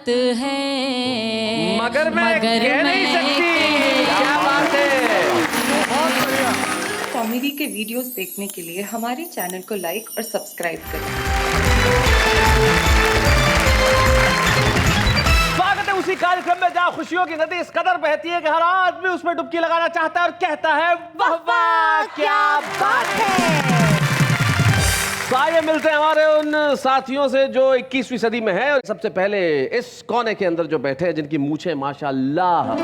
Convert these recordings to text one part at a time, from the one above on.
बात है मगर मैं कह नहीं सकती। क्या बात है। बहुत बढ़िया। कॉमेडी के वीडियोस देखने के लिए हमारे चैनल को लाइक और सब्सक्राइब करें। स्वागत है उसी कार्यक्रम में जहाँ खुशियों की नदी इस कदर बहती है कि हर आदमी उसमें डुबकी लगाना चाहता है और कहता है वाह वाह क्या बात है। तो आइए मिलते हैं हमारे उन साथियों से जो 21वीं सदी में है। और सबसे पहले इस कोने के अंदर जो बैठे हैं जिनकी मूछें माशाल्लाह,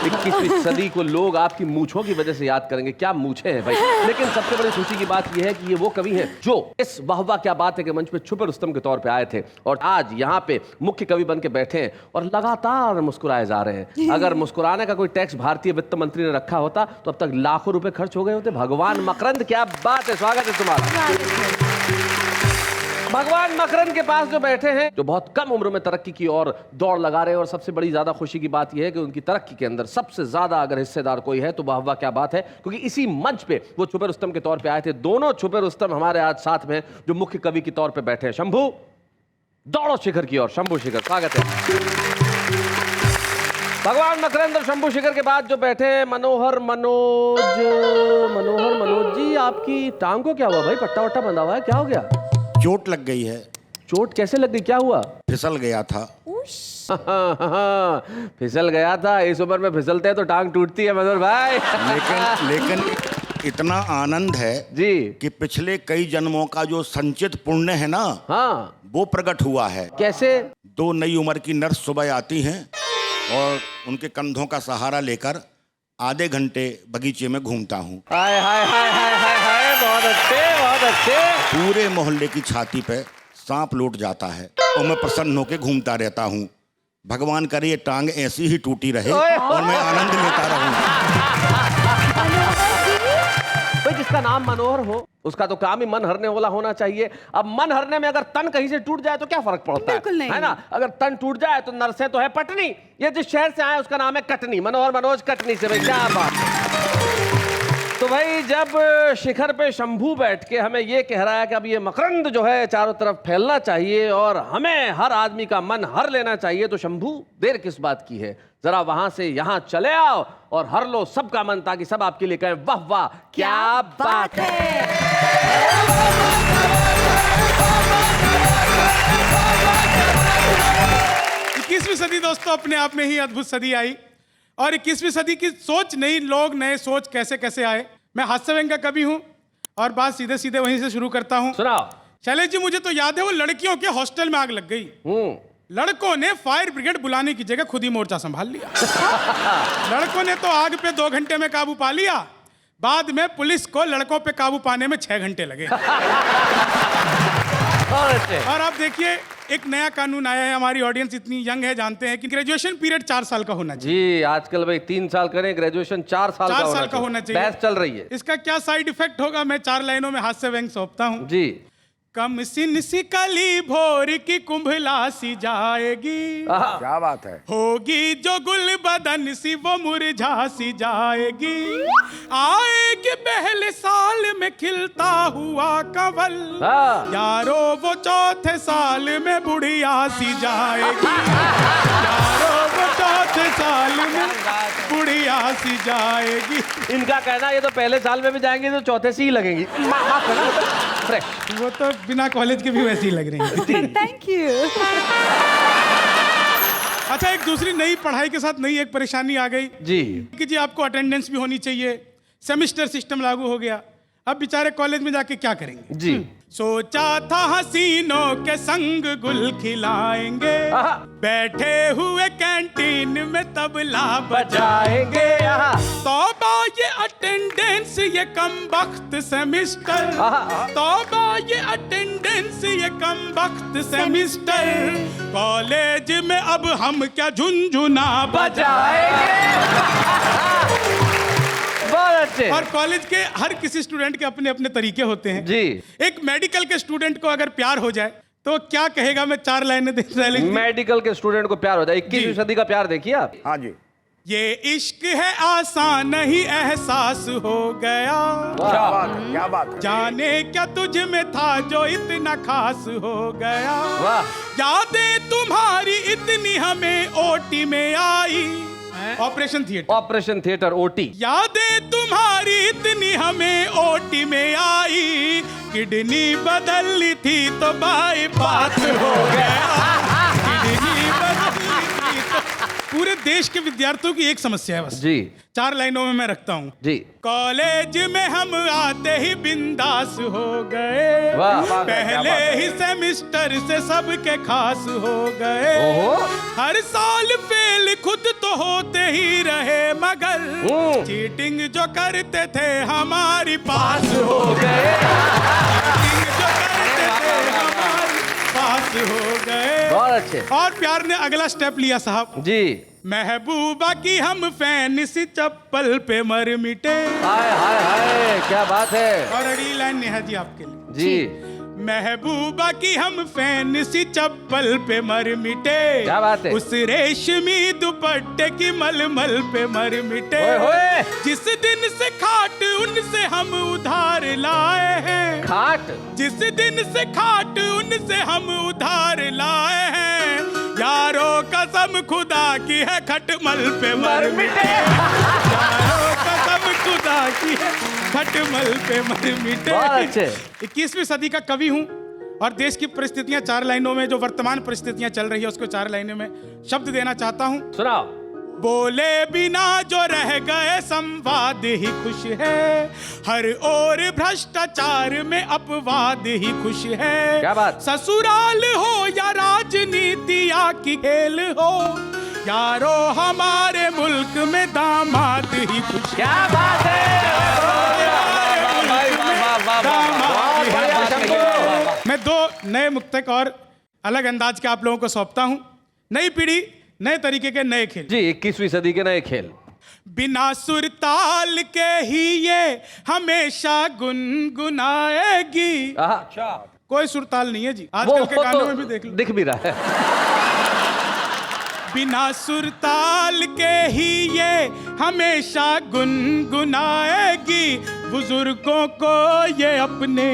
21वीं सदी को लोग आपकी मूछों की वजह से याद करेंगे। क्या मूछें हैं भाई। लेकिन सबसे बड़ी खुशी की बात यह है कि ये वो कवि हैं जो इस वाह वाह क्या बात है के मंच पे छुपे रुस्तम के तौर पे आए थे और आज यहाँ पे मुख्य कवि बन के बैठे हैं और लगातार मुस्कुराए जा रहे हैं। अगर मुस्कुराने का कोई टैक्स भारतीय वित्त मंत्री ने रखा होता तो अब तक लाखों रुपए खर्च हो गए होते। भगवान मकरंद, क्या बात है, स्वागत है तुम्हारा। भगवान मकरंद के पास जो बैठे हैं, जो बहुत कम उम्र में तरक्की की और दौड़ लगा रहे हैं और सबसे बड़ी ज्यादा खुशी की बात यह है कि उनकी तरक्की के अंदर सबसे ज्यादा अगर हिस्सेदार कोई है तो वाह वाह क्या बात है, क्योंकि इसी मंच पे वो छुपे रुस्तम के तौर पे आए थे। दोनों छुपे रुस्तम हमारे आज साथ में जो मुख्य कवि के तौर पे बैठे हैं। शंभू दौड़ो शिखर की ओर। शंभू शिखर, स्वागत है। भगवान मकरंद और शंभू शिखर के बाद जो बैठे हैं मनोहर मनोज जी, आपकी टांग को क्या हुआ भाई? पट्टा वट्टा बंधा हुआ है, क्या हो गया? चोट लग गई है। चोट कैसे लग गई, क्या हुआ? फिसल गया था। फिसल गया था। इस उम्र में फिसलते हैं तो टांग टूटती है मनोहर भाई। लेकिन इतना आनंद है जी कि पिछले कई जन्मों का जो संचित पुण्य है ना, हाँ, वो प्रकट हुआ है। कैसे? 2 नई उम्र की नर्स सुबह आती हैं और उनके कंधों का सहारा लेकर आधे घंटे बगीचे में घूमता हूँ। हाय हाय हाय हाय हाय हाय, बहुत अच्छे बहुत अच्छे। पूरे मोहल्ले की छाती पे सांप लौट जाता है और मैं प्रसन्न होकर घूमता रहता हूँ। भगवान करे ये टांग ऐसी ही टूटी रहे और मैं आनंद लेता रहूं। भाई जिसका नाम मनोहर हो उसका तो काम ही मन हरने वाला होना चाहिए। अब मन हरने में अगर तन कहीं से टूट जाए तो क्या फर्क पड़ता है ना? अगर तन टूट जाए तो नर्सें तो है पटनी, ये जिस शहर से आए उसका नाम है कटनी। मनोहर मनोज कटनी से। भाई क्या बात है। तो भाई जब शिखर पे शंभू बैठ के हमें ये कह रहा है कि अब ये मकरंद जो है चारों तरफ फैलना चाहिए और हमें हर आदमी का मन हर लेना चाहिए, तो शंभू देर किस बात की है? जरा वहां से यहां चले आओ और हर लो सबका मन, ताकि सब आपके लिए कहें वाह वाह क्या बात है। 21वीं सदी दोस्तों अपने आप में ही अद्भुत सदी आई और 21वीं सदी की सोच, नई लोग नए सोच कैसे कैसे आए। मैं हास्य व्यंग का कवि हूं और बात सीधे सीधे वहीं से शुरू करता हूं। सुनाओ। शैलेश जी, मुझे तो याद है वो लड़कियों के हॉस्टल में आग लग गई। लड़कों ने फायर ब्रिगेड बुलाने की जगह खुद ही मोर्चा संभाल लिया। लड़कों ने तो आग पे 2 घंटे में काबू पा लिया, बाद में पुलिस को लड़कों पे काबू पाने में 6 घंटे लगे। और आप देखिए एक नया कानून आया है। हमारी ऑडियंस इतनी यंग है, जानते हैं कि ग्रेजुएशन पीरियड 4 साल का होना चाहिए। जी आजकल भाई 3 साल करें, ग्रेजुएशन 4 साल का होना चाहिए। बहस चल रही है। इसका क्या साइड इफेक्ट होगा, मैं 4 लाइनों में हास्य व्यंग सौंपता हूँ। जी। कम सिन सी कली भोर की कुंभला सी जाएगी, क्या बात है। होगी जो गुल बदन सी वो मुरझा सी जाएगी, आएगी पहले साल में खिलता हुआ कंवल, यारो वो चौथे साल में बुढ़िया सी जाएगी, यारो वो चौथे साल में बुढ़िया सी जाएगी। इनका कहना ये तो पहले साल में भी जाएंगे तो चौथे से ही लगेंगी। माफ करना, फ्रेश। वो तो बिना कॉलेज के भी वैसे ही लग रही है। Thank you. अच्छा, एक दूसरी नई पढ़ाई के साथ नई एक परेशानी आ गई जी कि जी आपको अटेंडेंस भी होनी चाहिए। सेमेस्टर सिस्टम लागू हो गया। अब बेचारे कॉलेज में जाके क्या करेंगे जी। सोचा था हसीनों के संग गुल खिलाएंगे, बैठे हुए कैंटीन में तबला बजाएंगे, तौबा ये अटेंडेंस ये कम वक्त सेमिस्टर, तौबा ये अटेंडेंस ये कम वक्त सेमिस्टर, कॉलेज में अब हम क्या झुनझुना बजाएंगे। और कॉलेज के हर किसी स्टूडेंट के अपने अपने तरीके होते हैं जी। एक मेडिकल के स्टूडेंट को अगर प्यार हो जाए तो क्या कहेगा? मैं 4 लाइनें दे रहा हूं। मेडिकल के स्टूडेंट को प्यार हो जाए, 21वीं सदी का प्यार देखिए आप। हाँ जी। ये इश्क है आसान नहीं एहसास हो गया, क्या बात है, क्या बात है। जाने क्या तुझ में था जो इतना खास हो गया, वाह। यादें तुम्हारी इतनी हमें ओटी में आई। Operation theatre, operation theatre, OT. यादें तुम्हारी इतनी हमें ओटी में आई, किडनी बदली थी तो बाईपास हो गया। किडनी बदली थी तो पूरे देश के विद्यार्थियों की एक समस्या है बस जी। 4 लाइनों में मैं रखता हूँ जी। कॉलेज में हम आते ही बिंदास हो गए, वाह, वाह, पहले ही सेमिस्टर से सबके खास हो गए। ओहो। हर साल फेल खुद तो होते ही रहे, मगर चीटिंग जो करते थे हमारी पास हो गए। चीटिंग जो करते थे हमारी पास हो गए। बहुत अच्छे। और प्यार ने अगला स्टेप लिया साहब जी। महबूबा की हम फैन सी चप्पल पे मर मिटे। हाय हाय हाय, क्या बात है। और अगली लाइन नेहा जी आपके लिए। जी। महबूबा की हम फैन सी चप्पल पे मर मिटे। क्या बात है। उस रेशमी दुपट्टे की मलमल पे मर मिटे। ओए होए। जिस दिन से खाट उनसे हम उधार लाए हैं, खाट। जिस दिन से खाट उनसे हम उधार लाए हैं, यारो कसम खुदा की है खटमल पे मर मिटे। यारो कसम खुदा की है खटमल पे मर मिटे। बहुत अच्छे। 21वीं सदी का कवि हूँ और देश की परिस्थितियां 4 लाइनों में, जो वर्तमान परिस्थितियां चल रही है उसको 4 लाइनों में शब्द देना चाहता हूँ। सुनाओ। बोले बिना जो रह गए संवाद ही खुश है, हर ओर भ्रष्टाचार में अपवाद ही खुश है। क्या बात। ससुराल हो या राजनीति या की खेल हो, यारो हमारे मुल्क में दामाद ही खुश। क्या बात है। मैं 2 नए मुक्तक और अलग अंदाज के आप लोगों को सौंपता हूं। नई पीढ़ी, नए तरीके के नए खेल। जी, 21वीं सदी के नए खेल। बिना सुर ताल के ही ये हमेशा गुनगुनाएगी। अच्छा। कोई सुर ताल नहीं है जी, आजकल के गानों में भी देख लो। दिख भी रहा है। बिना सुर ताल के ही ये हमेशा गुनगुनाएगी, बुजुर्गों को ये अपने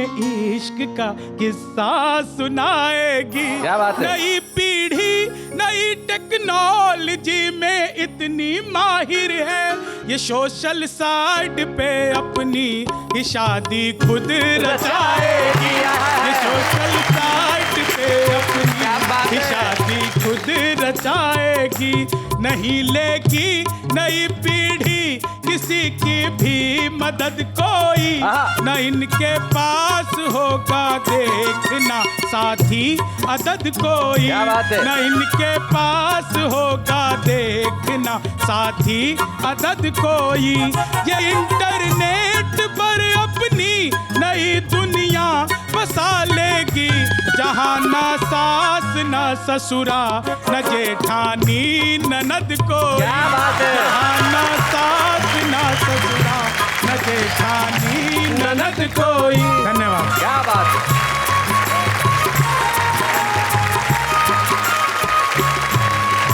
इश्क का किस्सा सुनाएगी। क्या बात है। नई पीढ़ी नई टेक्नोलॉजी में इतनी माहिर है, ये सोशल साइट पे अपनी ही शादी खुद रचाएगी। ये सोशल साइट पे अपनी ही शादी खुद रचाएगी। नहीं लेगी नई पीढ़ी किसी की भी मदद कोई, न इनके पास होगा देखना साथी अदद कोई। न इनके पास होगा देखना साथी अदद कोई। ये इंटरनेट पर अपनी नई दुनिया बसा लेगी, जहाँ ना सास न ससुरा न जेठानी ननद कोई। क्या बात है। जहाँ ना सास न ससुरा न जेठानी ननद कोई। धन्यवाद। क्या बात है।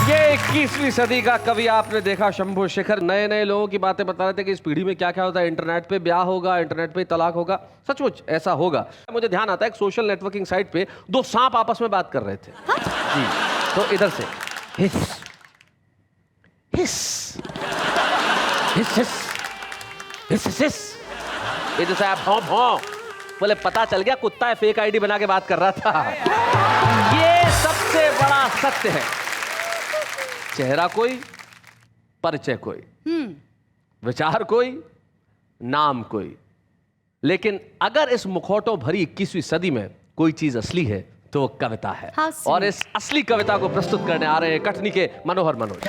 ये 21वीं सदी का कवि आपने देखा शंभू शेखर नए नए लोगों की बातें बता रहे थे कि इस पीढ़ी में क्या क्या होता है। इंटरनेट पे ब्याह होगा, इंटरनेट पे तलाक होगा। सचमुच ऐसा होगा। मुझे ध्यान आता है एक सोशल नेटवर्किंग साइट पे 2 सांप आपस में बात कर रहे थे। जी। तो इधर से हिस हिस हिस हिस हिस हिस हिस, इधर से आप भौं भौं। बोले पता चल गया कुत्ता है, फेक आईडी बना के बात कर रहा था। ये सबसे बड़ा सत्य है। चेहरा कोई, परिचय कोई, विचार कोई, नाम कोई, लेकिन अगर इस मुखौटों भरी 21वीं सदी में कोई चीज असली है तो वो कविता है। और इस असली कविता को प्रस्तुत करने आ रहे हैं कटनी के मनोहर मनोज।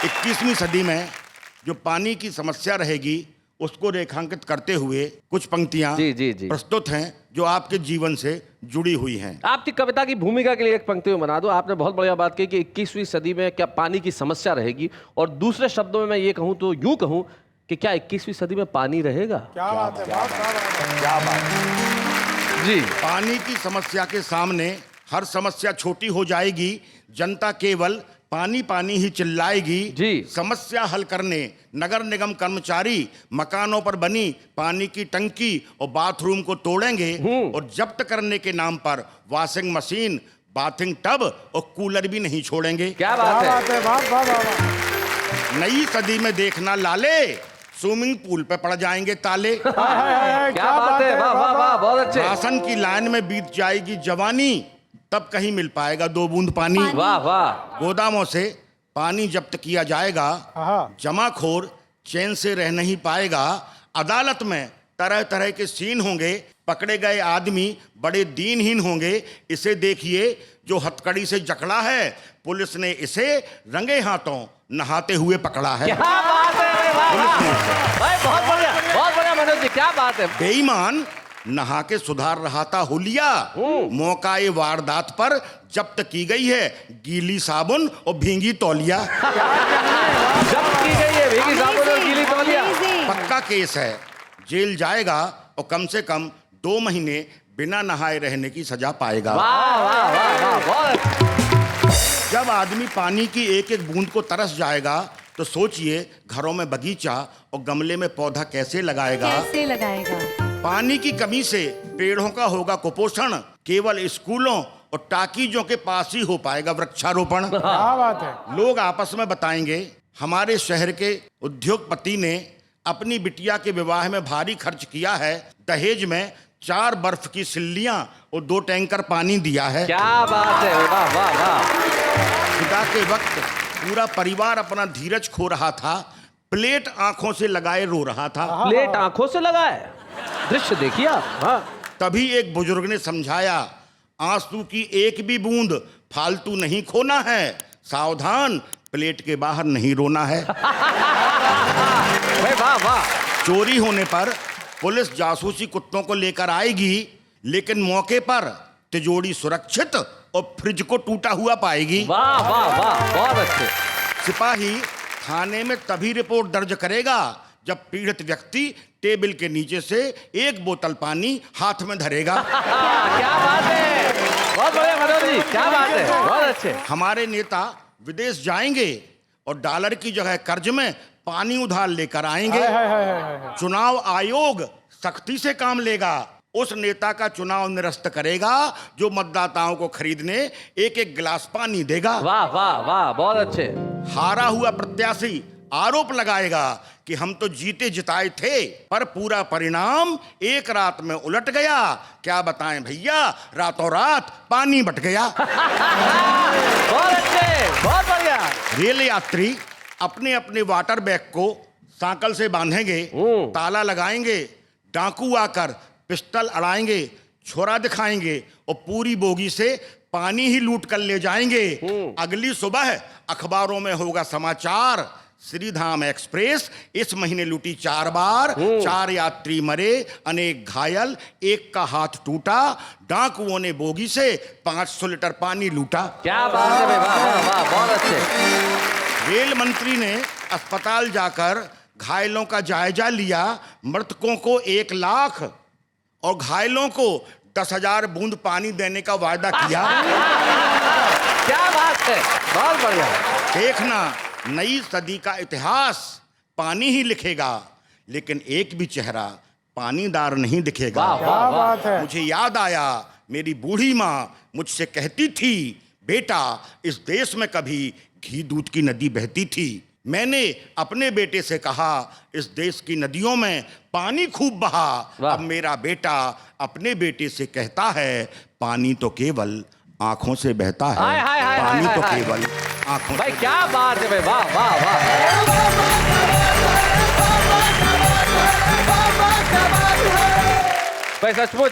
21वीं सदी में जो पानी की समस्या रहेगी उसको रेखांकित करते हुए कुछ पंक्तियां जी। प्रस्तुत हैं जो आपके जीवन से जुड़ी हुई हैं। आपकी कविता की भूमिका के लिए एक पंक्ति में बना दो। आपने बहुत बढ़िया बात की कि 21वीं सदी में क्या पानी की समस्या रहेगी, और दूसरे शब्दों में मैं ये कहूं तो यूं कहूं कि क्या 21वीं सदी में पानी रहेगा। क्या बात है। क्या बात जी। पानी की समस्या के सामने हर समस्या छोटी हो जाएगी, जनता केवल पानी पानी ही चिल्लाएगी जी। समस्या हल करने नगर निगम कर्मचारी मकानों पर बनी पानी की टंकी और बाथरूम को तोड़ेंगे और जब्त करने के नाम पर वॉशिंग मशीन, बाथिंग टब और कूलर भी नहीं छोड़ेंगे। क्या बात है। नई सदी में देखना लाले, स्विमिंग पूल पे पड़ जाएंगे ताले। क्या बात है, वाह वाह वाह, बहुत अच्छे। राशन की लाइन में बीत जाएगी जवानी, तब कहीं मिल पाएगा 2 बूंद पानी। वाह वाह। गोदामों से पानी जब्त किया जाएगा, जमाखोर चैन से रह नहीं पाएगा। अदालत में तरह तरह के सीन होंगे, पकड़े गए आदमी बड़े दीनहीन होंगे। इसे देखिए जो हथकड़ी से जकड़ा है, पुलिस ने इसे रंगे हाथों नहाते हुए पकड़ा है। क्या बात है भाई, वाह वाह। भाई बहुत बढ़िया मनोज जी, क्या बात है। बेईमान नहा के सुधार रहा था हुलिया, मौका ये वारदात पर जब्त की गई है गीली साबुन और भींगी तौलिया। जब्त की गई है भीगी साबुन और गीली तौलिया। पक्का केस है, जेल जाएगा और कम से कम 2 महीने बिना नहाए रहने की सजा पाएगा। वाह वाह वाह वाह, बहुत। जब आदमी पानी की एक एक बूंद को तरस जाएगा तो सोचिए घरों में बगीचा और गमले में पौधा कैसे लगाएगा। पानी की कमी से पेड़ों का होगा कुपोषण, केवल स्कूलों और टाकीजों के पास ही हो पाएगा वृक्षारोपण। क्या बात है। लोग आपस में बताएंगे हमारे शहर के उद्योगपति ने अपनी बिटिया के विवाह में भारी खर्च किया है, दहेज में 4 बर्फ की सिल्लियां और 2 टैंकर पानी दिया है। क्या बात है, वाह वाह वाह। विदा के वक्त पूरा परिवार अपना धीरज खो रहा था, प्लेट आंखों से लगाए रो रहा था। प्लेट आंखों से लगाए, दृश्य देखिए आप। हाँ। तभी एक बुजुर्ग ने समझाया, आंसू की एक भी बूंद फालतू नहीं खोना है, सावधान प्लेट के बाहर नहीं रोना है। वाह वाह। चोरी होने पर पुलिस जासूसी कुत्तों को लेकर आएगी, लेकिन मौके पर तिजोरी सुरक्षित और फ्रिज को टूटा हुआ पाएगी। वाह वाह वाह, बहुत अच्छे। सिपाही थाने में तभी रिपोर्ट दर्ज करेगा जब पीड़ित व्यक्ति टेबल के नीचे से 1 बोतल पानी हाथ में धरेगा। क्या बात है, बहुत बढ़िया मनोज जी, क्या बात है, बहुत अच्छे। हमारे नेता विदेश जाएंगे और डॉलर की जगह कर्ज में पानी उधार लेकर आएंगे। चुनाव आयोग सख्ती से काम लेगा, उस नेता का चुनाव निरस्त करेगा जो मतदाताओं को खरीदने 1-1 गिलास पानी देगा। वाह वाह वाह, बहुत अच्छे। हारा हुआ प्रत्याशी आरोप लगाएगा कि हम तो जीते जिताए थे, पर पूरा परिणाम एक रात में उलट गया। क्या बताएं भैया, रातों रात पानी बट गया। बहुत अच्छे, बहुत बढ़िया। रेल यात्री अपने अपने वाटर बैग को सांकल से बांधेंगे, ताला लगाएंगे, डाकू आकर पिस्टल अड़ाएंगे, छोरा दिखाएंगे और पूरी बोगी से पानी ही लूट कर ले जाएंगे। अगली सुबह अखबारों में होगा समाचार, श्रीधाम एक्सप्रेस इस महीने लूटी 4 बार, 4 यात्री मरे, अनेक घायल, 1 का हाथ टूटा, डाकुओं ने बोगी से 500 लीटर पानी लूटा। क्या बात है, वाह वाह वाह, बहुत अच्छे। रेल मंत्री ने अस्पताल जाकर घायलों का जायजा लिया, मृतकों को 1 लाख और घायलों को 10,000 बूंद पानी देने का वायदा किया। क्या बात है, बहुत बढ़िया। देखना नई सदी का इतिहास पानी ही लिखेगा, लेकिन एक भी चेहरा पानीदार नहीं दिखेगा। वाह वाह वाह। मुझे याद आया मेरी बूढ़ी माँ मुझसे कहती थी, बेटा इस देश में कभी घी दूध की नदी बहती थी। मैंने अपने बेटे से कहा इस देश की नदियों में पानी खूब बहा। अब मेरा बेटा अपने बेटे से कहता है पानी तो केवल आंखों से बहता है। पानी तो केवल आंखों भाई, क्या बात है भाई, वाह वाह वाह। भाई सचमुच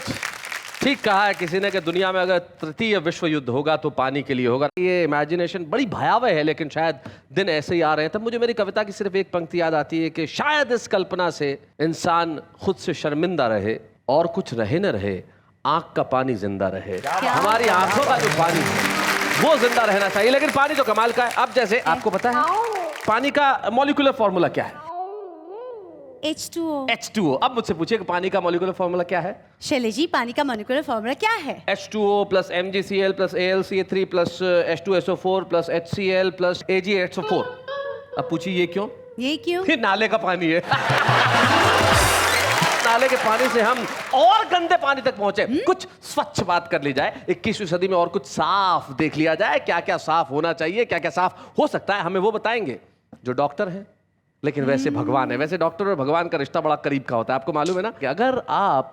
ठीक कहा है किसी ने कि दुनिया में अगर तृतीय विश्व युद्ध होगा तो पानी के लिए होगा। ये इमेजिनेशन बड़ी भयावह है, लेकिन शायद दिन ऐसे ही आ रहे हैं। तब मुझे मेरी कविता की सिर्फ एक पंक्ति याद आती है कि शायद इस कल्पना से इंसान खुद से शर्मिंदा रहे और कुछ रहे न रहे, आंख का पानी जिंदा रहे। हमारी आंखों का जो पानी है वो जिंदा रहना चाहिए, लेकिन पानी तो कमाल का है। अब जैसे आपको पता है पानी का मॉलिक्यूलर फॉर्मूला क्या है? H2O। H2O। अब मुझसे पूछिए कि पानी का मॉलिक्यूलर फॉर्मूला क्या है? शैले जी, पानी का मॉलिक्यूलर फॉर्मूला क्या है? H2O plus MgCl plus AlCl3 plus H2SO4 plus HCl plus AgHO4। अब पूछिए ये क्यों? ये क्यों? फिर नाले का पानी है। नाले के पानी से हम और गंदे पानी तक पहुंचे। कुछ स्वच्छ बात कर ली जाए, 21वीं सदी में और कुछ साफ देख लिया जाए। क्या क्या साफ होना चाहिए, क्या क्या साफ हो सकता है, हमें वो बताएंगे जो डॉक्टर हैं लेकिन वैसे भगवान है। वैसे डॉक्टर और भगवान का रिश्ता बड़ा करीब का होता है। आपको मालूम है ना कि अगर आप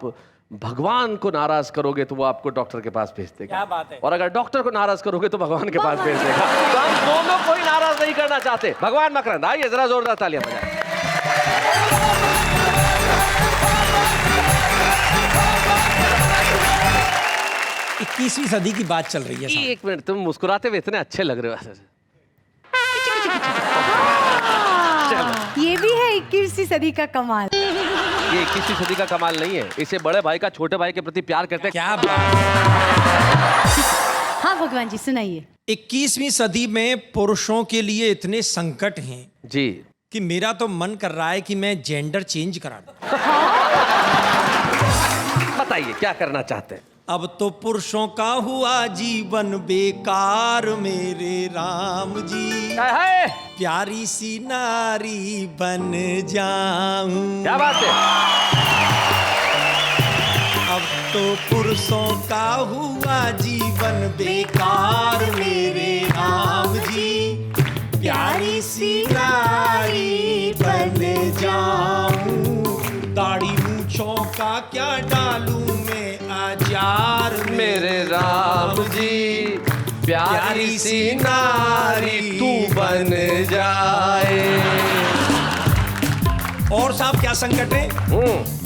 भगवान को नाराज करोगे तो वो आपको डॉक्टर के पास भेज देगा। क्या बात है। और अगर डॉक्टर को नाराज करोगे तो भगवान के पास भेज देगा। तो हम दोनों को ही नाराज नहीं करना चाहते। भगवान मकरंद, आइए जरा जोरदार तालियां बजाएं। 21वीं सदी की बात चल रही है साहब। एक मिनट, तुम मुस्कुराते हुए इतने अच्छे लग रहे हो। ये भी है 21वीं सदी का कमाल। ये 21वीं सदी का कमाल नहीं है, इसे बड़े भाई का छोटे भाई के प्रति प्यार करते हैं। क्या बात। हाँ भगवान जी, सुनाइए। 21वीं सदी में पुरुषों के लिए इतने संकट हैं जी कि मेरा तो मन कर रहा है कि मैं जेंडर चेंज करा दूं। बताइए क्या करना चाहते हैं? अब तो पुरुषों का हुआ जीवन बेकार मेरे राम जी। हाय हाय, प्यारी सी नारी बन जाऊं। क्या बात है। अब तो पुरुषों का हुआ जीवन बेकार मेरे राम जी। प्यारी सी नारी बन जाऊं। दाढ़ी मूंछों का क्या डालूं मैं आचार मेरे राम जी, प्यारी सी नारी तू बन जाए। और साहब क्या संकट है?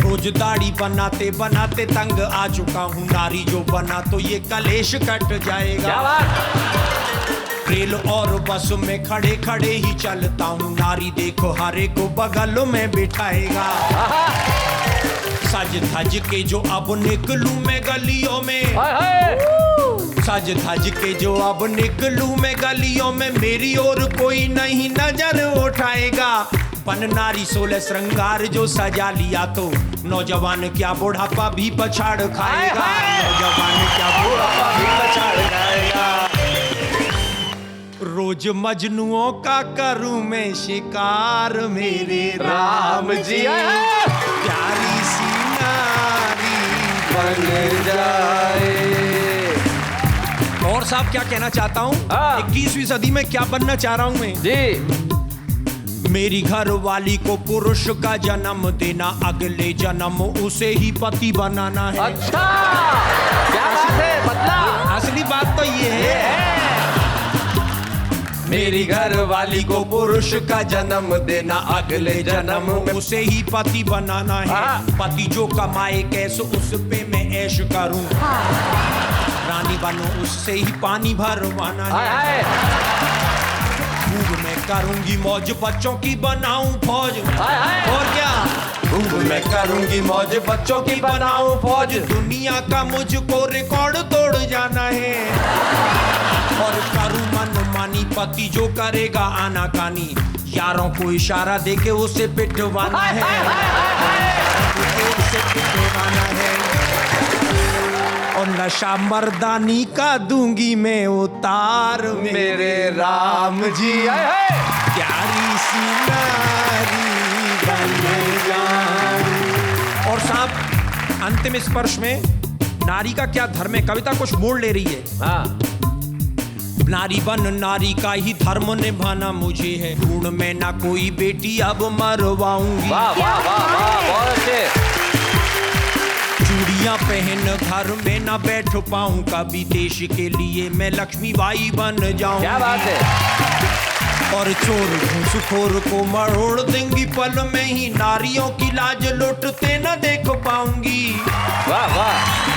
रोज दाढ़ी बनाते बनाते तंग आ चुका हूँ। नारी जो बना तो ये कलेश कट जाएगा। क्या बात। रेल और बस में खड़े खड़े ही चलता हूँ। नारी देखो हरे को बगल में बिठाएगा। सज धज के जो अब निकलूं मैं गलियों में। हाय हाय। सज धज के जो अब निकलूं मैं गलियों में, मेरी ओर कोई नहीं नजर उठाएगा। बन नारी 16 श्रृंगार जो सजा लिया तो नौजवान क्या बुढ़ापा भी पछाड़ खाएगा। नौजवान क्या बुढ़ापा भी पछाड़ खाएगा। रोज मजनुओं का करूं मैं शिकार मेरे राम जी। प्यारी सी नारी बन जाए। और साहब क्या कहना चाहता हूँ, 21वीं सदी में क्या बनना चाह रहा हूँ मैं जी। मेरी घर वाली को पुरुष का जन्म देना, अगले जन्म उसे ही पति बनाना है। अच्छा, क्या बात है, बदला। असली बात तो ये है। मेरी घर वाली को पुरुष का जन्म देना, अगले जन्म उसे ही पति बनाना है। पति जो कमाए कैसे उस पे मैं ऐश करूं। रानी बनूं उससे ही पानी भरवाना है। खूब मैं करूंगी मौज, बच्चों की बनाऊं फौज। और क्या खूब मैं करूंगी मौज, बच्चों की बनाऊं फौज। दुनिया का मुझको रिकॉर्ड तोड़ जाना है। और करूं मनमानी, पति जो करेगा आनाकानी, यारों को इशारा देके उसे पिटवाना है। उसे पिटवाना है। और नशा मर्दानी का दूंगी मैं उतार मेरे राम जी। प्यारी सी नारी बन जाऊं। और साहब अंतिम स्पर्श में नारी का क्या धर्म है, कविता कुछ मोड़ ले रही है। हाँ। नारी बन नारी का ही धर्म निभाना मुझे है। ढूंढ में ना कोई बेटी अब मरवाऊंगी। वाह वाह वाह वाह, बहुत अच्छे। चूड़ियां पहन घर में ना बैठ पाऊं कभी, देश के लिए मैं लक्ष्मीबाई बन जाऊं। क्या बात है। और चोर घूसखोर को मरोड़ देंगी पल में ही, नारियों की लाज लुटते न देख पाऊंगी। वाह वाह।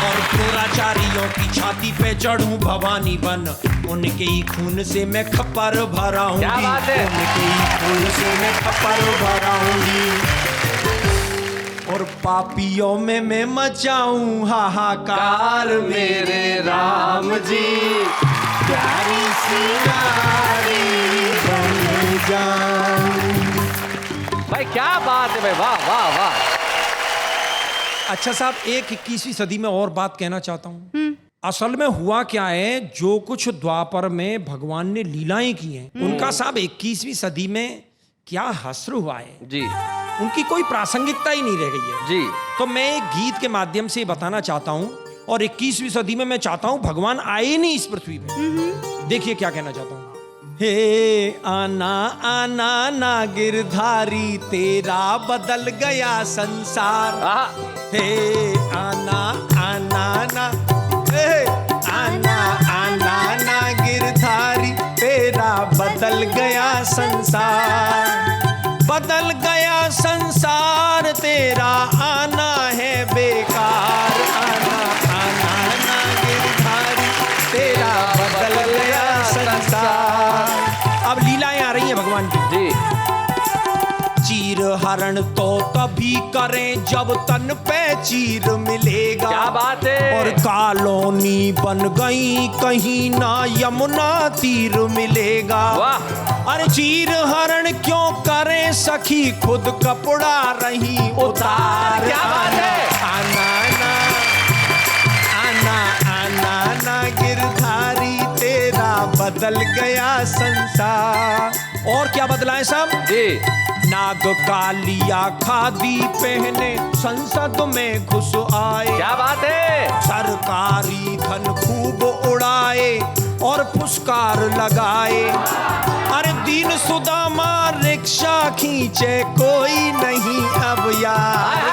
और दुराचारियों की छाती पे चढ़ूं भवानी बन, उनके ही खून से मैं खप्पर भराऊंगी। क्या बात है। उनके ही खून से मैं खप्पर भराऊंगी। और पापियों में मैं मचाऊं हाहाकार मेरे राम जी। प्यारी सी नारी बन जाऊं। भाई क्या बात है भाई, वाह वाह वाह। अच्छा साहब, एक 21वीं सदी में और बात कहना चाहता हूँ। असल में हुआ क्या है, जो कुछ द्वापर में भगवान ने लीलाएं की हैं, उनका साहब 21वीं सदी में क्या हस्र हुआ है जी, उनकी कोई प्रासंगिकता ही नहीं रह गई है जी। तो मैं एक गीत के माध्यम से बताना चाहता हूँ, और 21वीं सदी में मैं चाहता हूँ भगवान आए नहीं इस पृथ्वी पे। देखिए क्या कहना चाहता हूँ। हे आना आना ना गिरधारी, तेरा बदल गया संसार। हे आना आना ना, हे आना आना ना गिरधारी, तेरा बदल गया संसार। बदल गया संसार, तेरा आना है बेकार। आना आना ना गिरधारी, तेरा बदल गया संसार। अब लीलाएं आ रही हैं भगवान की जी। चीर हरण तो तभी करें जब तन पे चीर मिलेगा। क्या बात है। और कॉलोनी बन गई कहीं ना यमुना तीर मिलेगा। वाह। अरे चीर हरण क्यों करें सखी, खुद कपड़ा रही उतार। क्या बात है। आना ना आना आना ना गिरधारी, तेरा बदल गया संसार। और क्या बदला है साहब जी। नाग कालिया खादी पहने संसद में घुस आए। क्या बात है। सरकारी धन खूब उड़ाए और पुरस्कार लगाए। अरे दीन सुदामा रिक्शा खींचे कोई नहीं अब यार।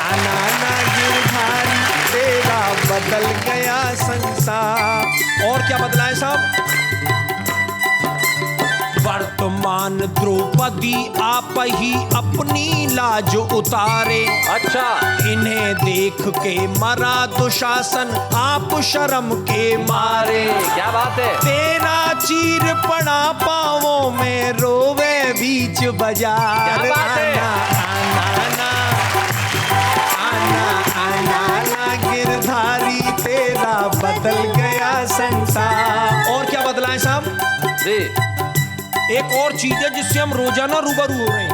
आना ना गिरधारी, तेरा बदल गया संसार। और क्या बदला है साहब। वर्तमान द्रौपदी आप ही अपनी लाज उतारे। अच्छा। इन्हें देख के मरा दुशासन, आप शर्म के मारे। क्या बात है। तेरा चीर पड़ा पाँवों में, रोवे बीच बाजार। क्या बात है। आना आना आना आना आना गिरधारी, तेरा बदल गया संसार। और क्या बदला है साहब जी। एक और चीज है जिससे हम रोजाना रूबरू हो रहे हैं।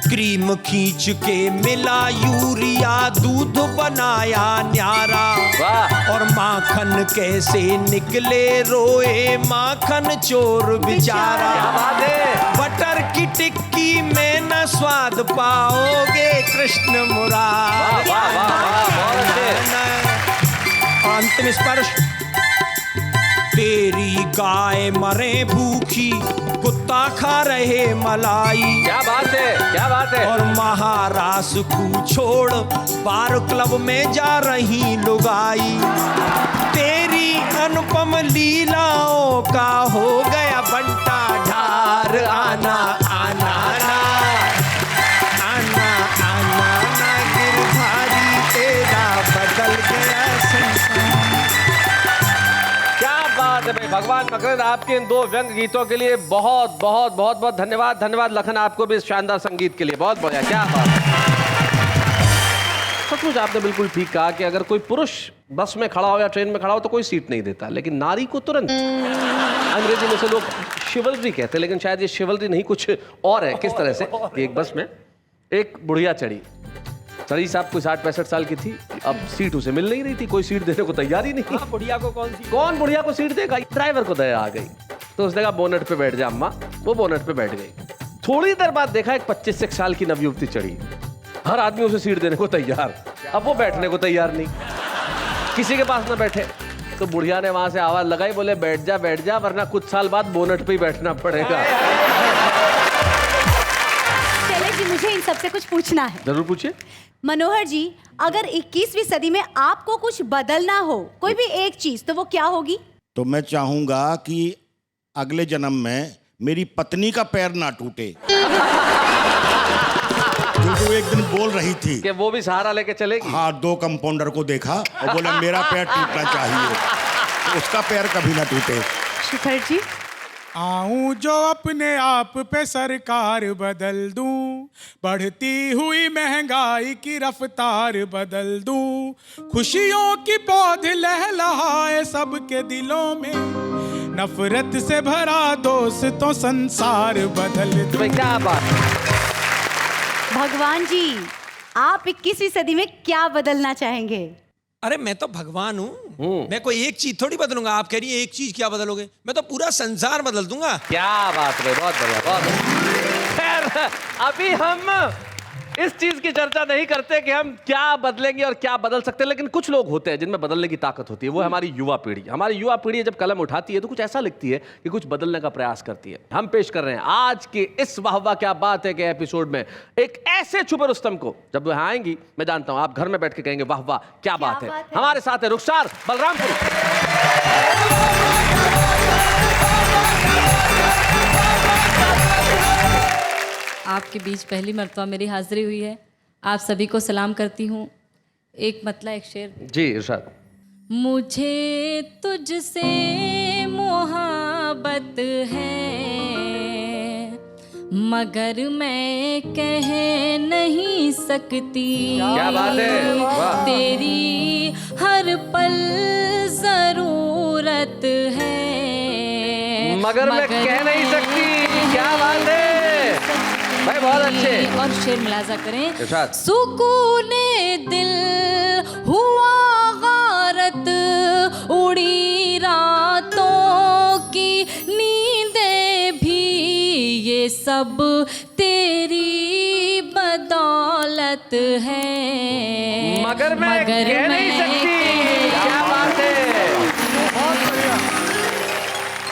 क्रीम खींच के मिला यूरिया, दूध बनाया न्यारा। वाह। और माखन कैसे निकले रोए माखन चोर बेचारा। क्या बात है। बटर की टिक्की में न स्वाद पाओगे कृष्ण मुरार। वाह, वाह, वाह, बहुत अच्छे। अंतिम स्पर्श। तेरी गाय मरे भूखी, कुत्ता खा रहे मलाई। क्या बात है। क्या बात है। और महारास को छोड़ बार क्लब में जा रही लुगाई। तेरी अनुपम लीलाओं का हो गया बंटा ढार। आना आना ना आना आना ना गिरधारी, तेरा बदल गया संसार। क्या बात है भाई। भगवान मकरंद, आपके इन 2 व्यंग गीतों के लिए बहुत बहुत बहुत बहुत धन्यवाद। धन्यवाद लखन आपको भी इस शानदार संगीत के लिए। बहुत बढ़िया। क्या बात है। सचमुच आपने बिल्कुल ठीक कहा कि अगर कोई पुरुष बस में खड़ा हो या ट्रेन में खड़ा हो तो कोई सीट नहीं देता, लेकिन नारी को तुरंत। अंग्रेजी में से लोग शिवल्री कहते हैं, लेकिन शायद ये शिवल्री नहीं, कुछ और है। किस तरह से कि एक बस में एक बुढ़िया चढ़ी साहब, कोई 60-65 साल की थी। अब सीट उसे मिल नहीं रही थी, कोई सीट देने को तैयार ही नहीं। बुढ़िया को कौन बुढ़िया को सीट देगा। ड्राइवर को दया आ गई तो उसने कहा बोनट पे बैठ जा अम्मा। वो बोनट पे बैठ गई। थोड़ी देर बाद देखा एक 25 साल की नवयुवती चढ़ी। हर आदमी उसे सीट देने को तैयार, अब वो बैठने को तैयार नहीं, किसी के पास ना बैठे। तो बुढ़िया ने वहां से आवाज लगाई, बोले बैठ जा वरना कुछ साल बाद बोनट पे ही बैठना पड़ेगा। चले जी, मुझे इन सबसे कुछ पूछना है। जरूर पूछिए। मनोहर जी, अगर 21वीं सदी में आपको कुछ बदलना हो, कोई भी एक चीज, तो वो क्या होगी? तो मैं चाहूंगा कि अगले जन्म में मेरी पत्नी का पैर ना टूटे। क्योंकि वो एक दिन बोल रही थी कि वो भी सहारा लेके चलेगी। हाँ, 2 कंपाउंडर को देखा और बोला मेरा पैर टूटना चाहिए, तो उसका पैर कभी ना टूटे। शिखर जी। आऊं जो अपने आप पे सरकार बदल दूं, बढ़ती हुई महंगाई की रफ्तार बदल दूं, खुशियों की पौध लहलहाए सबके दिलों में, नफरत से भरा दोस्तों संसार बदल दो। भाई क्या बात। भगवान जी, आप 21वीं सदी में क्या बदलना चाहेंगे? अरे मैं तो भगवान हूँ, मैं कोई एक चीज थोड़ी बदलूंगा। आप कह रही है एक चीज क्या बदलोगे, मैं तो पूरा संसार बदल दूंगा। क्या बात है, बहुत बढ़िया, बहुत बढ़िया। खैर, अभी हम इस चीज की चर्चा नहीं करते कि हम क्या बदलेंगे और क्या बदल सकते हैं, लेकिन कुछ लोग होते हैं जिनमें बदलने की ताकत होती है। वो है हमारी युवा पीढ़ी। हमारी युवा पीढ़ी जब कलम उठाती है तो कुछ ऐसा लिखती है कि कुछ बदलने का प्रयास करती है। हम पेश कर रहे हैं आज के इस वाह वाह क्या बात है के एपिसोड में एक ऐसे छुपे रुस्तम को, जब वह आएंगी मैं जानता हूं आप घर में बैठ के कहेंगे वाह वाह क्या बात है। हमारे साथ है रुखसार बलरामपुरी। आपके बीच पहली मर्तबा मेरी हाजिरी हुई है। आप सभी को सलाम करती हूँ। एक मतला एक शेर। जी इरशाद। मुझे तुझसे मोहब्बत है मगर मैं कह नहीं सकती। क्या बात है, वाह। तेरी हर पल जरूरत है मगर मैं कह नहीं सकती। क्या बात है भाई, बहुत अच्छे। और शेर मुलाजा करें। इरशाद। सुकूने दिल हुआ गारत उड़ी रातों की नींदें भी ये सब तेरी बदौलत है मगर मैं कह नहीं सकती। क्या बात है।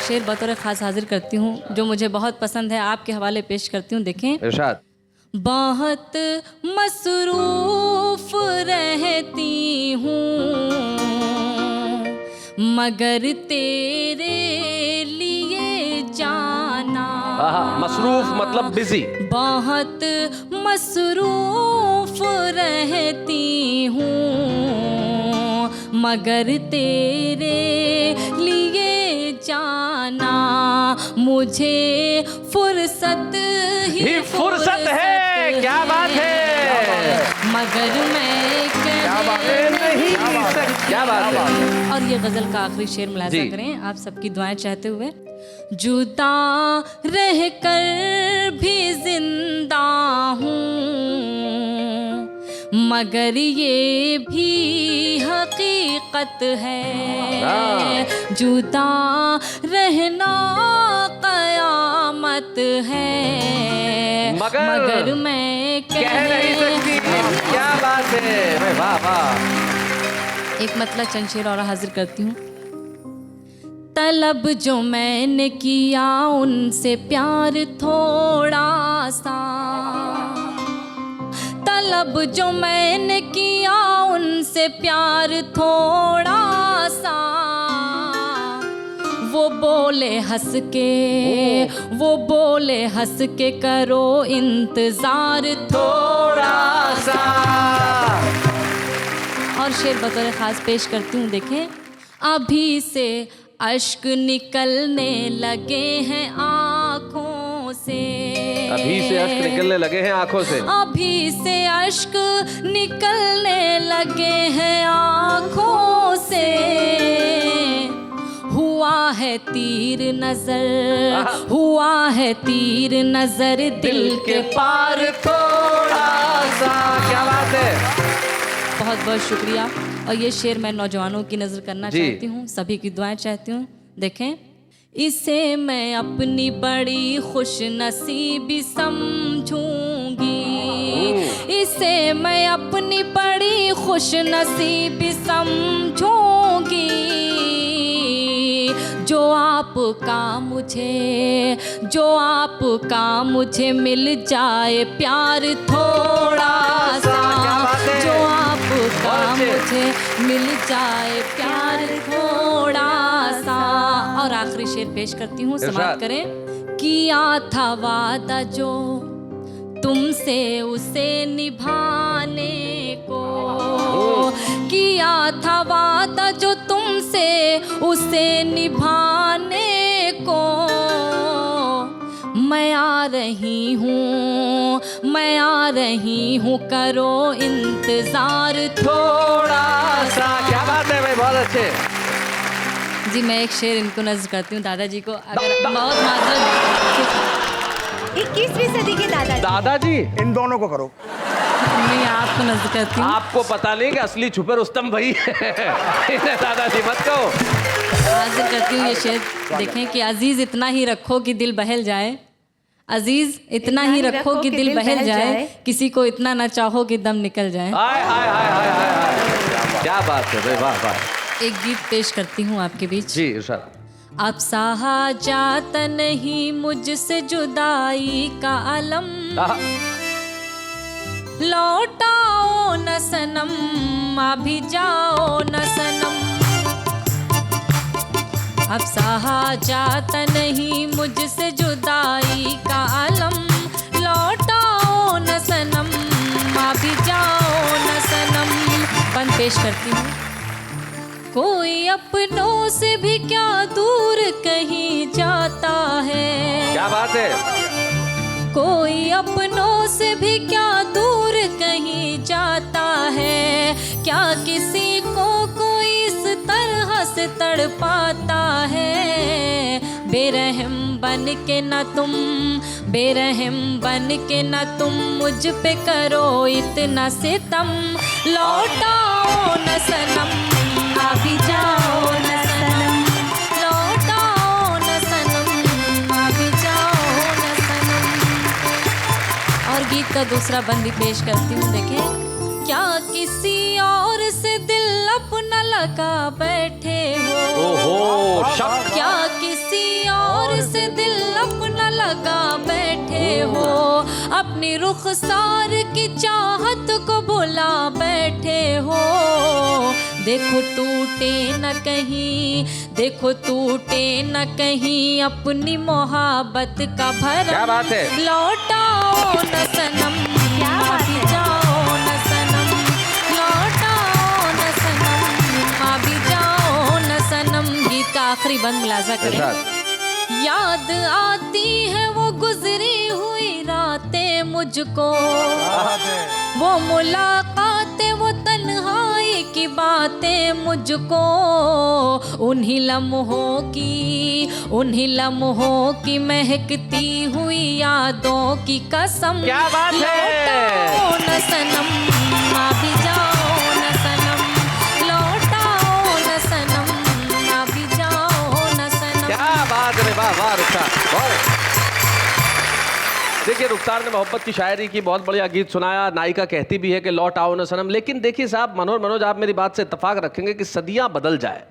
शेर बतौर खास हाजिर करती हूँ जो मुझे बहुत पसंद है, आपके हवाले पेश करती हूँ। देखें। इरशाद। बहुत मसरूफ रहती हूँ मगर तेरे लिए जाना। मसरूफ मतलब बिजी। बहुत मसरूफ रहती हूँ मगर तेरे लिए जाना मुझे फुर्सत ही फुर्सत है। क्या बात है। मगर मैं क्या बात है, नहीं सकती। क्या बात है। और ये गजल का आखिरी शेर मुलाजा करें आप सबकी दुआएं चाहते हुए। जुदा रह कर भी जिंदा हूँ मगर ये भी हकीकत है जुदा रहना कयामत है मगर मैं कह नहीं सकती। क्या बात है, वाह वाह। एक मतलब चंद शेर और हाजिर करती हूँ। तलब जो मैंने किया उनसे प्यार थोड़ा सा, तलब जो मैंने किया उनसे प्यार थोड़ा सा, वो बोले हंस के करो इंतजार थोड़ा सा। और शेर बतौर खास पेश करती हूँ। देखें। अभी से अश्क निकलने लगे हैं आँखों से। अभी से अश्क निकलने लगे हैं आँखों से। अभी से अश्क निकलने लगे हैं आँखों से। हुआ है तीर नजर दिल के पार थोड़ा सा। क्या बात है। बहुत बहुत शुक्रिया। और ये शेर मैं नौजवानों की नज़र करना चाहती हूँ, सभी की दुआएं चाहती हूँ। देखें। इसे मैं अपनी बड़ी खुश नसीबी समझूंगी, इसे मैं अपनी बड़ी खुश नसीबी समझूंगी। जो आपका मुझे मिल जाए प्यार थोड़ा सा। जो आपका मुझे मिल जाए प्यार थोड़ा सा। और आखिरी शेर पेश करती हूँ, समाप्त करें। किया था वादा जो तुमसे उसे निभाने को, किया था वादा जो तुमसे उसे निभाने को। मैं आ रही हूँ करो इंतजार थोड़ा सा। क्या बात है भाई, बहुत अच्छे। जी मैं एक शेर इनको नज्र करती हूँ दादाजी को, अगर बहुत माजरत 21वीं सदी के दादाजी। दादाजी इन दोनों को करो। मैं आपको नज्र करती हूँ। आपको पता नहीं कि असली छुपे रुस्तम भाई है। दादाजी मत कहो। हाजिर करती हूँ ये शेर, देखें कि अजीज इतना ही रखो कि दिल बहल जाए, अजीज इतना ही रखो कि दिल बहल जाए, किसी को इतना ना चाहो कि दम निकल जाए। हाय हाय हाय हाय हाय हाय, क्या बात है भाई, वाह वाह। एक गीत पेश करती हूँ आपके बीच। जी इरशाद। अब सहा जाता नहीं मुझसे जुदाई का अलम, लौटाओ न सनम, अभी जाओ न सनम। अब सहा जाता नहीं मुझसे जुदाई का अलम, लौटाओ न सनम, अभी जाओ न सनम। बंद पेश करती हूँ। कोई अपनों से भी क्या दूर कहीं जाता है, क्या बात है। कोई अपनों से भी क्या दूर कहीं जाता है, क्या किसी को कोई इस तरह से तड़पाता है। बेरहम बन के न तुम, बेरहम बन के न तुम मुझ पे करो इतना सितम, लौटाओ न सनम, अभी जाओ न सनम, लौटाओ न सनम, अभी जाओ न सनम। और गीत का दूसरा बंदी पेश करती हूँ। देखें, क्या किसी और से दिल अपना लगा बैठे हो, ओहो शक। क्या किसी और से दिल अपना लगा बैठे हो, अपनी रुखसार की चाहत को भुला बैठे हो। देखो टूटे न कहीं, देखो टूटे न कहीं अपनी मोहब्बत का भरम। क्या बात है। लौटाओ न सनम, अभी जाओ न सनम, लौटाओ न सनम, अभी जाओ न सनम। गीत का आखिरी बंद मुलाजा करें। याद आती है वो गुजरी हुई रातें मुझको, वो मुलाकातें, वो तन्हाई की बातें मुझको, उन्हीं लम्हों की महकती हुई यादों की कसम। क्या बात है। लौटाओ न सनम, अभी जाओ न सनम, लौटाओ न सनम, अभी जाओ न सनम। क्या बात है, वाह वाह रुखसार। देखिए रुखसार ने मोहब्बत की शायरी की, बहुत बढ़िया गीत सुनाया। नायिका कहती भी है कि लौट आओ न सनम। लेकिन देखिए साहब, मनोज आप मेरी बात से इत्तेफाक रखेंगे कि सदियां बदल जाए,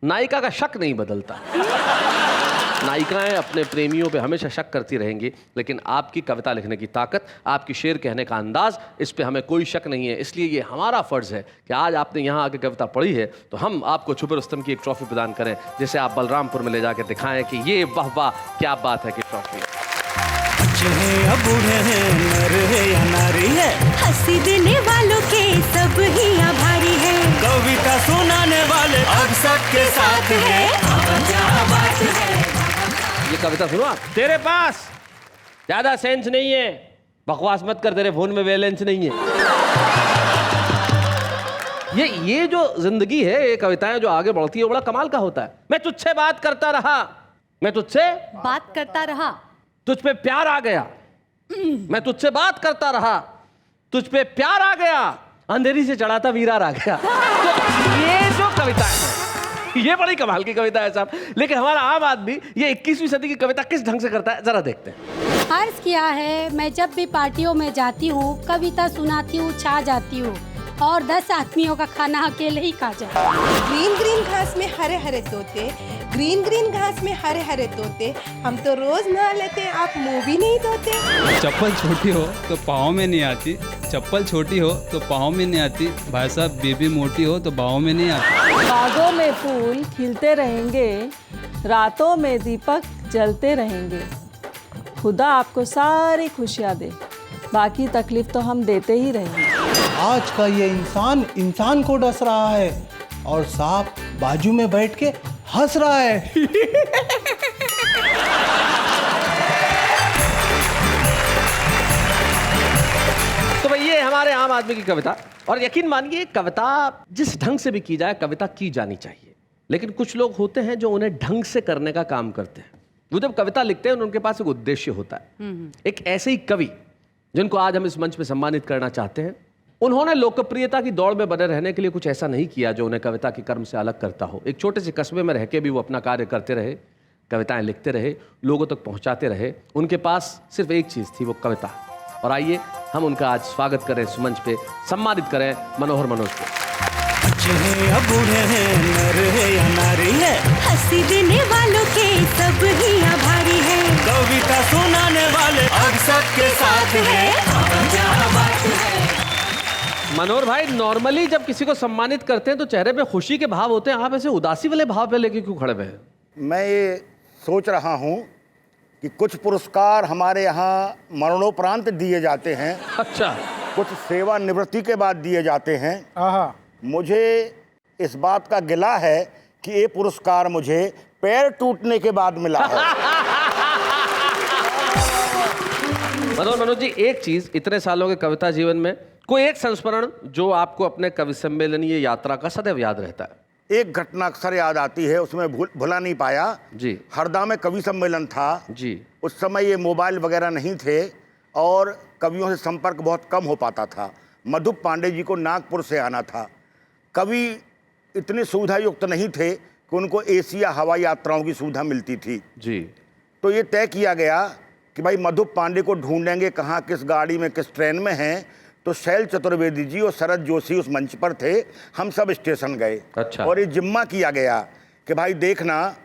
नायिका का शक नहीं बदलता। नायिकाएं अपने प्रेमियों पे हमेशा शक करती रहेंगी, लेकिन आपकी कविता लिखने की ताकत, आपकी शेर कहने का अंदाज, इस पे हमें कोई शक नहीं है। इसलिए ये हमारा फर्ज है कि आज आपने यहाँ आके कविता पढ़ी है तो हम आपको छुपे रुस्तम की एक ट्रॉफी प्रदान करें, जिसे आप बलरामपुर में ले जाके दिखाएं कि ये वाह वाह क्या बात है कि ट्रॉफी। या बूढ़े हैं, नर है या नारी है, हंसी देने वालों के सब ही आभारी है, कविता सुनाने वाले अब सबके साथ है। क्या बात है। ये कविता सुनो आप। तेरे पास ज्यादा सेंस नहीं है, बकवास मत कर, तेरे फोन में बैलेंस नहीं है। ये जो जिंदगी है, ये कविताएं जो आगे बढ़ती है, वो बड़ा कमाल का होता है। मैं तुझसे बात करता रहा, मैं तुझसे बात करता रहा, तुझ पे प्यार आ गया, मैं तुझसे बात करता रहा, तुझ पे प्यार आ गया, अंधेरी से चढ़ाता वीरार आ गया। तो ये जो कविता है, ये बड़ी कमाल की कविता है साहब। लेकिन हमारा आम आदमी ये 21वीं सदी की कविता किस ढंग से करता है, जरा देखते हैं। अर्ज किया है, मैं जब भी पार्टियों में जाती हूँ, कविता सुनाती हूँ, छा जाती हूँ, और 10 आदमियों का खाना अकेले ही खा जाती हूँ। ग्रीन ग्रीन घास में हरे हरे तोते, ग्रीन ग्रीन घास में हरे हरे तोते, हम तो रोज नहा लेते, आप मुंह भी नहीं धोते। चप्पल छोटी हो तो पाँव में नहीं आती, चप्पल छोटी हो तो पाँव में नहीं आती, भाई साहब बेबी मोटी हो तो बाहों में नहीं आती। बागों में फूल खिलते रहेंगे, रातों में दीपक जलते रहेंगे, खुदा आपको सारी खुशियाँ दे, बाकी तकलीफ तो हम देते ही रहेंगे। आज का ये इंसान को डस रहा है, और सांप बाजू में बैठ के हंस रहा है। तो भाई ये हमारे आम आदमी की कविता, और यकीन मानिए कविता जिस ढंग से भी की जाए, कविता की जानी चाहिए। लेकिन कुछ लोग होते हैं जो उन्हें ढंग से करने का काम करते हैं। वो जब कविता लिखते हैं उनके पास एक उद्देश्य होता है। एक ऐसे ही कवि जिनको आज हम इस मंच पे सम्मानित करना चाहते हैं, उन्होंने लोकप्रियता की दौड़ में बने रहने के लिए कुछ ऐसा नहीं किया जो उन्हें कविता के कर्म से अलग करता हो। एक छोटे से कस्बे में रह के भी वो अपना कार्य करते रहे, कविताएं लिखते रहे, लोगों तक पहुंचाते रहे। उनके पास सिर्फ एक चीज़ थी, वो कविता। और आइए हम उनका आज स्वागत करें, इस मंच पे सम्मानित करें मनोहर मनोज को। बच्चे हैं या बूढ़े हैं, नर है या नारी है, हंसी देने वालों के सब ही आभारी है, कविता सुनाने वाले अब सबके साथ है। क्या बात है। मनोहर भाई, नॉर्मली जब किसी को सम्मानित करते हैं तो चेहरे पे खुशी के भाव होते हैं, आप ऐसे उदासी वाले भाव पे लेके क्यों खड़े हुए हैं? मैं ये सोच रहा हूँ कि कुछ पुरस्कार हमारे यहाँ मरणोपरांत दिए जाते हैं। अच्छा। कुछ सेवानिवृत्ति के बाद दिए जाते हैं। मुझे इस बात का गिला है कि ये पुरस्कार मुझे पैर टूटने के बाद मिला है। मनोज जी, एक चीज, इतने सालों के कविता जीवन में कोई एक संस्मरण जो आपको अपने कवि सम्मेलन ये यात्रा का सदैव याद रहता है? एक घटना अक्सर याद आती है, उसमें भुला नहीं पाया जी। हरदा में कवि सम्मेलन था जी। उस समय ये मोबाइल वगैरह नहीं थे और कवियों से संपर्क बहुत कम हो पाता था। मधु पांडे जी को नागपुर से आना था। कवि इतने सुविधा युक्त नहीं थे कि उनको एसी या हवाई यात्राओं की सुविधा मिलती थी जी। तो ये तय किया गया कि भाई मधु पांडे को ढूंढेंगे कहाँ, किस गाड़ी में, किस ट्रेन में हैं। तो शैल चतुर्वेदी जी और शरद जोशी उस मंच पर थे, हम सब स्टेशन गए। अच्छा। और ये जिम्मा किया गया कि भाई देखना,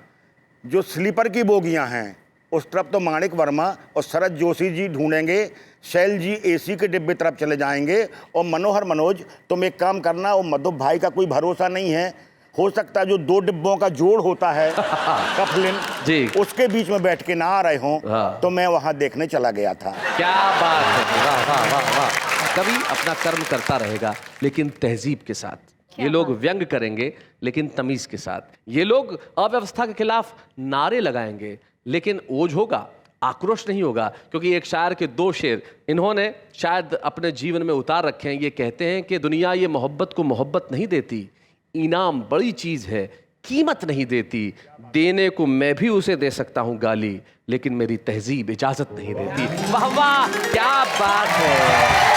जो स्लीपर की बोगियां हैं उस तरफ तो माणिक वर्मा और शरद जोशी जी ढूंढेंगे, शैल जी एसी के डिब्बे तरफ चले जाएंगे, और मनोहर मनोज तुम एक काम करना, वो मधु भाई का कोई भरोसा नहीं है, हो सकता है जो 2 डिब्बों का जोड़ होता है कफलिन जी, उसके बीच में बैठ के ना आ रहे हों। तो मैं वहां देखने चला गया था। क्या बात है, वाह वाह वाह वाह। कवि अपना कर्म करता रहेगा लेकिन तहजीब के साथ। ये लोग व्यंग करेंगे लेकिन तमीज के साथ। ये लोग अव्यवस्था के खिलाफ नारे लगाएंगे लेकिन ओझ होगा, आक्रोश नहीं होगा। क्योंकि एक शायर के 2 शेर इन्होंने शायद अपने जीवन में उतार रखे हैं। ये कहते हैं कि दुनिया ये मोहब्बत को मोहब्बत नहीं देती, इनाम बड़ी चीज़ है, कीमत नहीं देती। देने को मैं भी उसे दे सकता हूँ गाली, लेकिन मेरी तहजीब इजाज़त नहीं देती। वाह वाह, क्या बात है।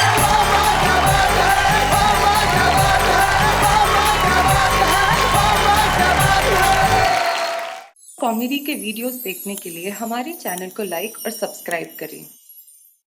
कॉमेडी के वीडियोस देखने के लिए हमारे चैनल को लाइक और सब्सक्राइब करें।